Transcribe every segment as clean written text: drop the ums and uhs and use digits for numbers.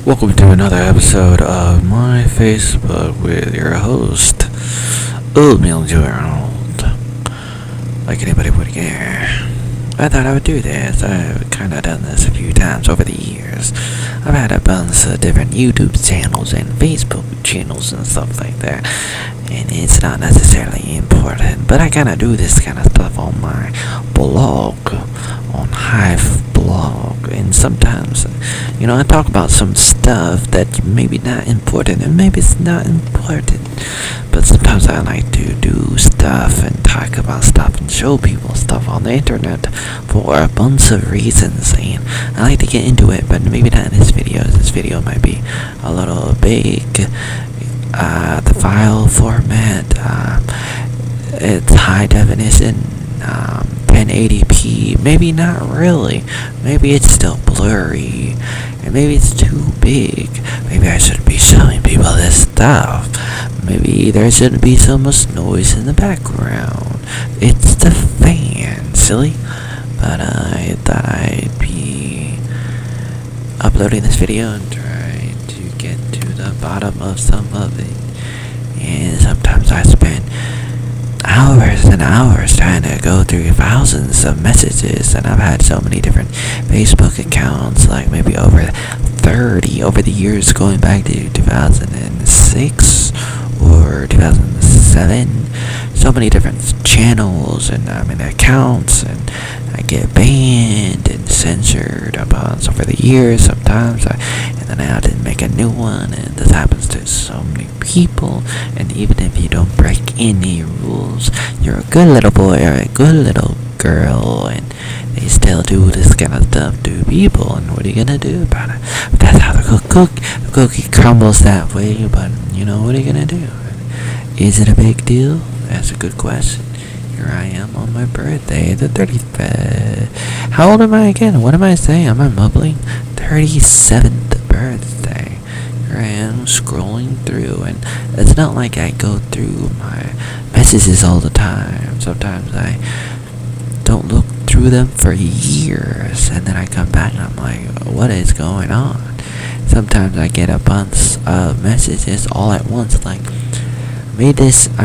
Welcome to another episode of my Facebook with your host, Oatmeal Arnold. Like anybody would care. I thought I would do this. I've kind of done this a few times over the years. I've had a bunch of different YouTube channels and Facebook channels and stuff like that. And it's not necessarily important, but I kind of do this kind of stuff on my blog, on Hive blog, and sometimes, I talk about some stuff that maybe not important, and maybe it's not important, but sometimes I like to do stuff and talk about stuff and show people stuff on the internet for a bunch of reasons, and I like to get into it, but maybe not in this video. This video might be a little big. The file format, it's high definition, 1080p, maybe not really, maybe it's still blurry, and maybe it's too big, maybe I shouldn't be showing people this stuff, maybe there shouldn't be so much noise in the background, it's the fan, silly, but I thought I'd be uploading this video and try to get to the bottom of some of it. And sometimes I spend hours and hours trying to go through thousands of messages, and I've had so many different Facebook accounts, like maybe over 30 over the years, going back to 2006 or 2007. So many different channels and accounts, and I get banned and censored a bunch over the years sometimes, and then I have to make a new one, and this happens to so many people. And even if you don't break any rules, you're a good little boy or a good little girl, and they still do this kind of stuff to people, and what are you gonna do about it? But that's how the cookie crumbles that way, but what are you gonna do? Is it a big deal? That's a good question. Here I am on my birthday, the 35th. How old am I again? What am I saying? Am I mumbling? 37th birthday. Here I am scrolling through, and it's not like I go through my messages all the time. Sometimes I don't look through them for years, and then I come back and I'm like, what is going on? Sometimes I get a bunch of messages all at once, like, I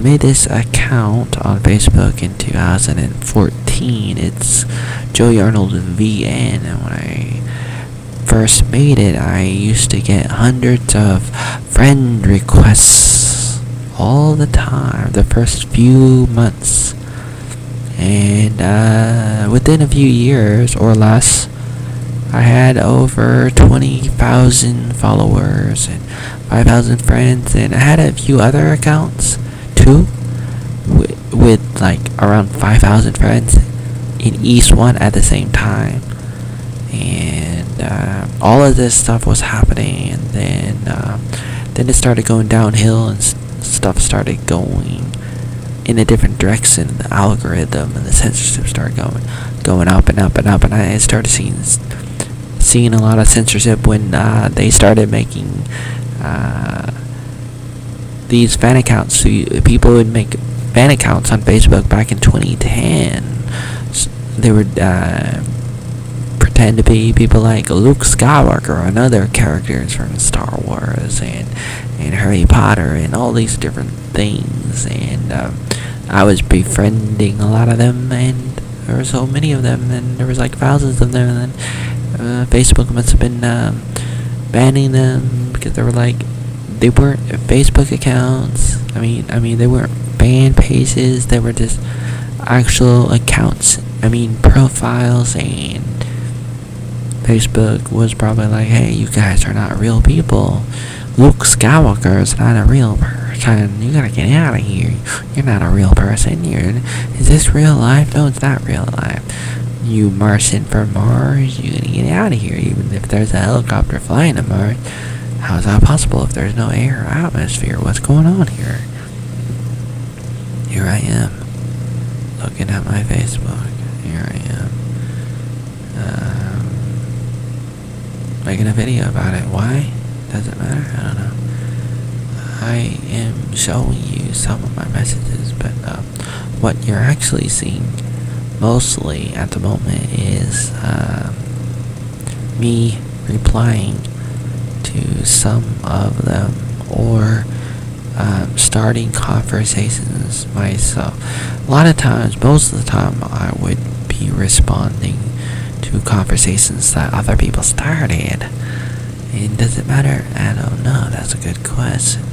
made this account on Facebook in 2014. It's Joey Arnold VN, and when I first made it, I used to get hundreds of friend requests all the time, the first few months. And within a few years or less, I had over 20,000 followers and 5,000 friends, and I had a few other accounts too, with like around 5,000 friends in each one at the same time. And all of this stuff was happening, and then it started going downhill, and stuff started going in a different direction. The algorithm and the censorship started going up and up and up, and I started seeing a lot of censorship when they started making these fan accounts. So people would make fan accounts on Facebook back in 2010. They would pretend to be people like Luke Skywalker and other characters from Star Wars and Harry Potter and all these different things. And I was befriending a lot of them, and there were so many of them, and there was like thousands of them, and then Facebook must have been banning them because they weren't Facebook accounts. I mean they weren't fan pages. They were just actual accounts. Profiles, and Facebook was probably like, hey, you guys are not real people. Luke Skywalker is not a real person. You gotta get out of here. You're not a real person. Is this real life? No, it's not real life. You Martian from Mars, you gotta get out of here. Even if there's a helicopter flying to Mars, how is that possible if there's no air or atmosphere? What's going on here? Here I am, looking at my Facebook. Here I am, making a video about it. Why? Does it matter? I don't know. I am showing you some of my messages, but what you're actually seeing mostly at the moment is me replying to some of them, or starting conversations myself. A lot of times, most of the time, I would be responding to conversations that other people started. And does it matter? I don't know. That's a good question.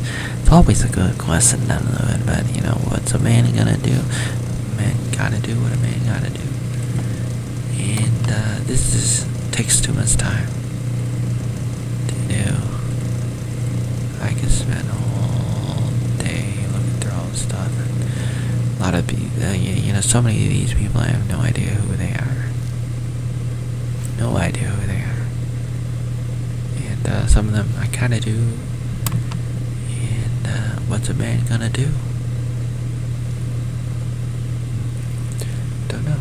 It's always a good question, none of it. But you know, what's a man gonna do? A man gotta do what a man gotta do. And this just takes too much time to do. I could spend all day looking through all this stuff. And a lot of people, you know, so many of these people, I have no idea who they are. No idea who they are. And some of them I kind of do. And what's a man gonna do? Don't know.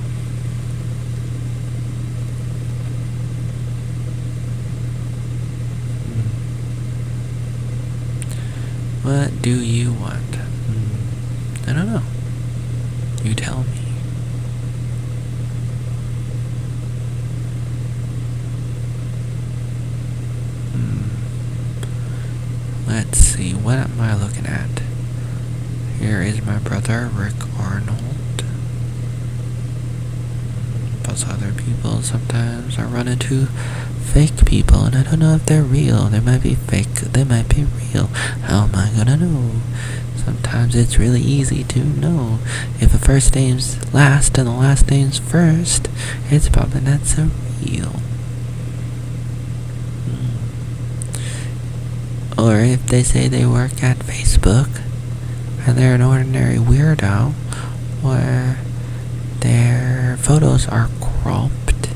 What do you want? I don't know. You tell me. Let's see, what am I looking at? Here is my brother, Rick Arnold. Plus other people sometimes I run into fake people, and I don't know if they're real. They might be fake, they might be real. How am I gonna know? Sometimes it's really easy to know. If the first name's last and the last name's first, it's probably not so real. Or if they say they work at Facebook and they're an ordinary weirdo, or their photos are cropped,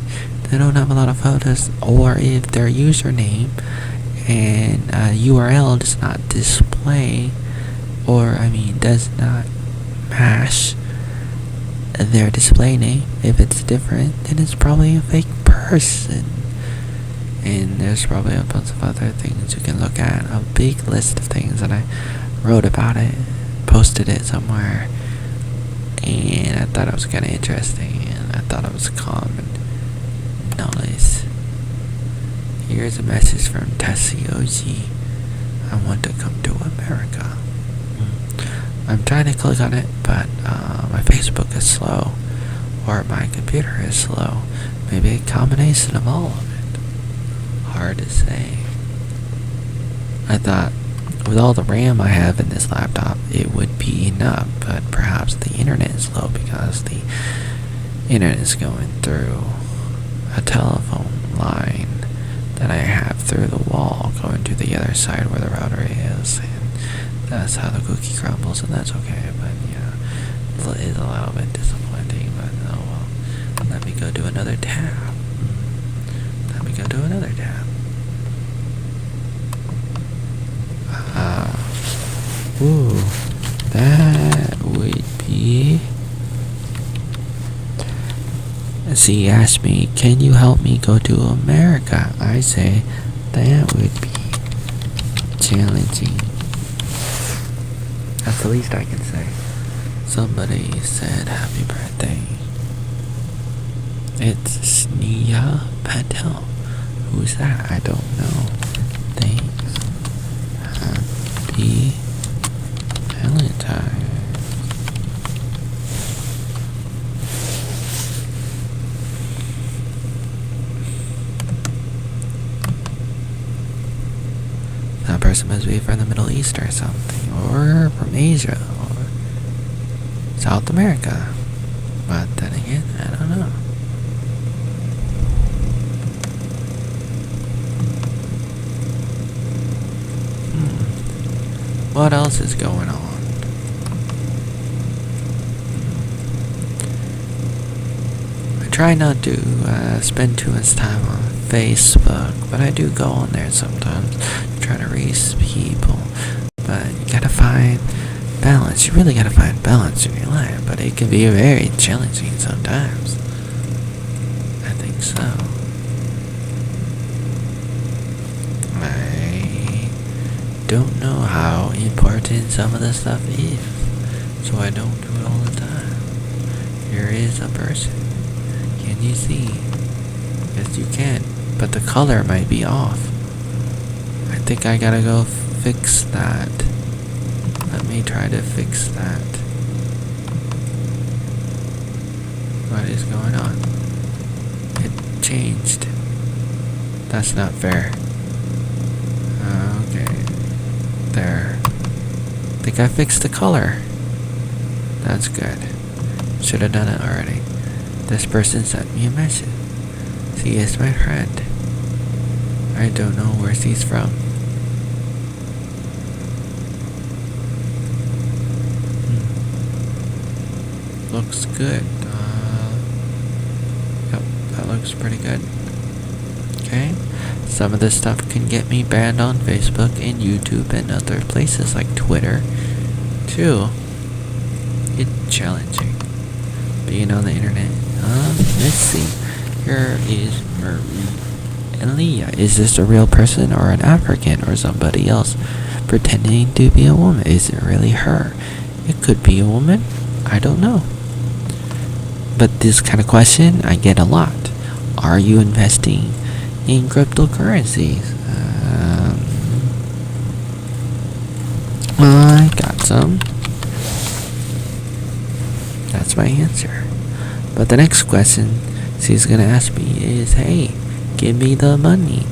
they don't have a lot of photos, or if their username and URL does not display, or does not match their display name, if it's different, then it's probably a fake person. And there's probably a bunch of other things you can look at. A big list of things, and I wrote about it, posted it somewhere, and I thought it was kind of interesting, and I thought it was common knowledge. Here's a message from Tessie OG. I want to come to America. I'm trying to click on it, but my Facebook is slow, or my computer is slow. Maybe a combination of all of it. Hard to say. I thought with all the RAM I have in this laptop, it would be enough, but perhaps the internet is slow because the internet is going through a telephone line that I have through the wall going to the other side where the router is, and that's how the cookie crumbles, and that's okay. But yeah, it is a little bit disappointing, but oh well. Let me go do another tab. Go to another tab. Ooh, that would be. She asked me, "Can you help me go to America?" I say, that would be challenging. That's the least I can say. Somebody said, "Happy birthday." It's Sneha Patel. Who's that? I don't know. Thanks. Happy Valentine. That person must be from the Middle East or something, or from Asia, or South America. But then again, I don't know. What else is going on? I try not to spend too much time on Facebook, but I do go on there sometimes to try to reach people. But you gotta find balance. You really gotta find balance in your life, but it can be very challenging sometimes. I think so. Don't know how important some of the stuff is, so I don't do it all the time. Here is a person. Can you see? Yes, you can, but the color might be off. I think I gotta go fix that. Let me try to fix that. What is going on? It changed. That's not fair. Okay. There. I think I fixed the color. That's good. Should have done it already. This person sent me a message. She is my friend. I don't know where she's from. Looks good. Yep, that looks pretty good. Okay. Some of this stuff can get me banned on Facebook and YouTube and other places like Twitter, too. It's challenging being on the internet. Let's see. Here is Maria. Is this a real person or an African or somebody else pretending to be a woman? Is it really her? It could be a woman. I don't know. But this kind of question I get a lot. Are you investing in cryptocurrencies? I got some. That's my answer. But the next question she's gonna ask me is, hey, give me the money.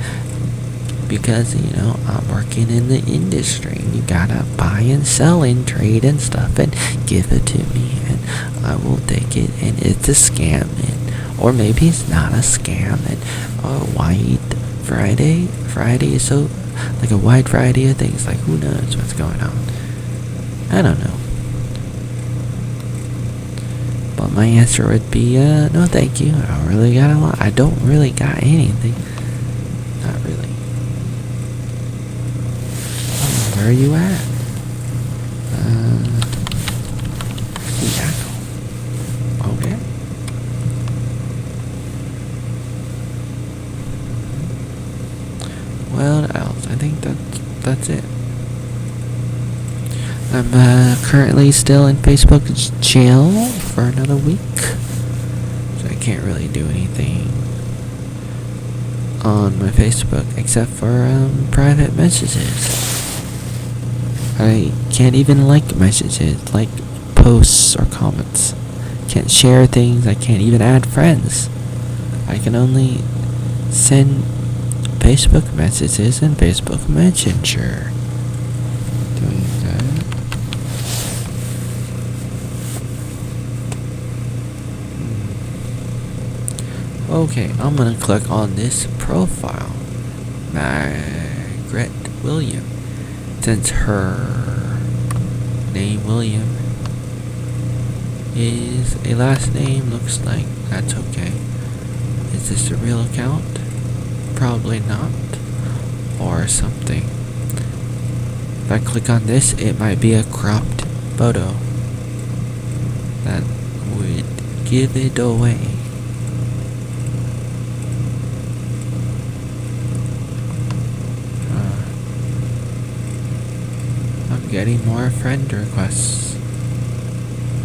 Because, I'm working in the industry. You gotta buy and sell and trade and stuff and give it to me. And I will take it. And it's a scam. Or maybe it's not a scam. And White Friday? Friday is so, like a wide variety of things. Like, who knows what's going on? I don't know. But my answer would be, no thank you. I don't really got a lot. I don't really got anything. Not really. Where are you at? Seattle. Okay. What else? I think that's it. I'm currently still in Facebook jail for another week, so I can't really do anything on my Facebook except for private messages. I can't even like messages, like posts or comments. Can't share things. I can't even add friends. I can only send Facebook messages and Facebook Messenger. Doing that. Okay, I'm gonna click on this profile. Margaret William. Since her name William is a last name, looks like that's okay. Is this a real account? Probably not. Or something. If I click on this, it might be a cropped photo that would give it away. I'm getting more friend requests.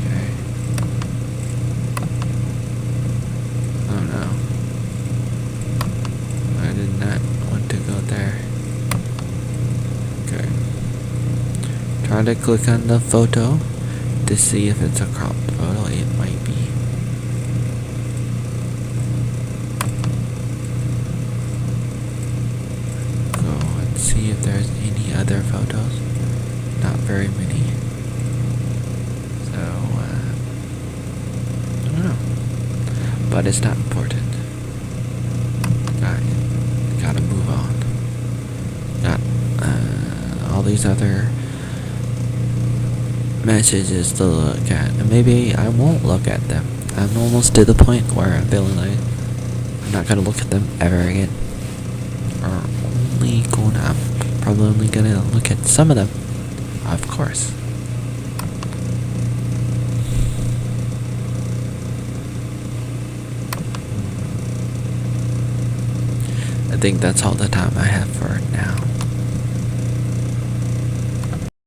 Okay. Oh no. I did not want to go there. Okay. Try to click on the photo to see if it's a cropped photo. It might be. Go and see if there's any other photos. Not very many. So, I don't know. But it's not important. Gotta move on. Got all these other messages to look at. And maybe I won't look at them. I'm almost to the point where I'm feeling like I'm not gonna look at them ever again. Or I'm probably only gonna look at some of them. Of course. I think that's all the time I have for now.